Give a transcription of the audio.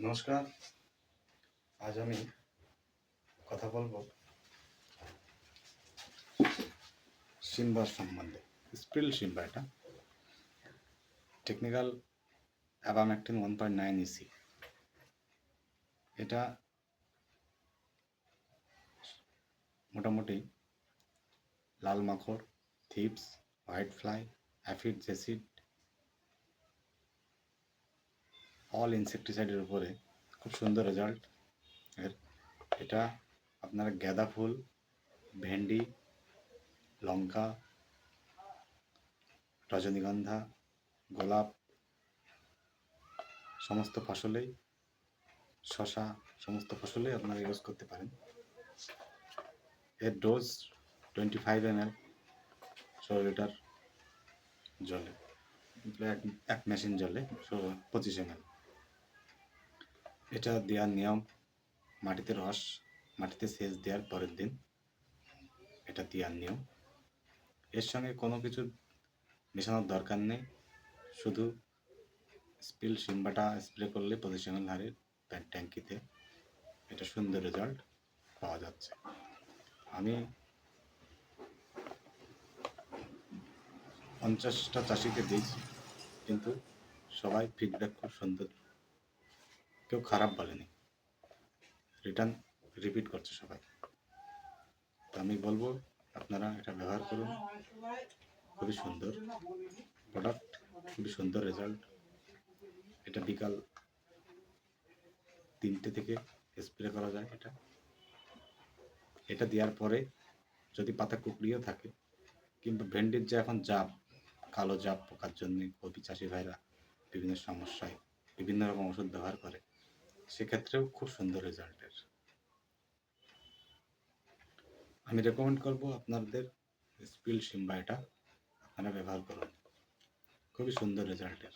নমস্কার। আজ আমি কথা বলবো সিম্বার সম্বন্ধে। স্প্রিল সিম্বা, এটা টেকনিক্যাল অ্যাবামেকটিন 1.9 ইসি। এটা মোটামুটি লাল মাকড়, thrips, white fly, aphid, jassid, all ইনসেকটিসাইডের উপরে খুব সুন্দর রেজাল্ট এর। এটা আপনারা গাঁদা ফুল, ভেন্ডি, লঙ্কা, রজনীগন্ধা, গোলাপ, সমস্ত ফসলেই, শশা, সমস্ত ফসলেই আপনারা ইউজ করতে পারেন। এর ডোজ 25 ml 16 লিটার জলে, এক মেশিন জলে 25 ml। এটা দেওয়ার নিয়ম, মাটিতে সেচ দেওয়ার পরের দিন এটা দেওয়ার নিয়ম। এর সঙ্গে কোনো কিছু মেশানোর দরকার নেই, শুধু স্প্রিল সিম্বাটা স্প্রে করলে 25 ml হারে ট্যাঙ্কিতে এটা সুন্দর রেজাল্ট পাওয়া যাচ্ছে। আমি 50টা চাষিকে দিয়েছি, কিন্তু সবাই ফিডব্যাক খুব সুন্দর, কেউ খারাপ বলেনি, রিপিট করছে সবাই। তো আমি বলবো আপনারা এটা ব্যবহার করুন, খুবই সুন্দর প্রোডাক্ট, খুবই সুন্দর রেজাল্ট। এটা বিকাল 3টে থেকে স্প্রে করা যায়। এটা দেওয়ার পরে যদি পাতা কুকড়িয়েও থাকে, কিন্তু ভেন্ডির যে এখন জাপ, কালো জাপ পোকার জন্য কবি চাষি ভাইরা বিভিন্ন সমস্যায় বিভিন্ন রকম ওষুধ ব্যবহার করে, সেক্ষেত্রেও খুব সুন্দর রেজাল্টের। আমি রেকমেন্ড করবো আপনাদের স্প্রিল সিম্বা, এটা আপনারা ব্যবহার করুন, খুবই সুন্দর রেজাল্টের।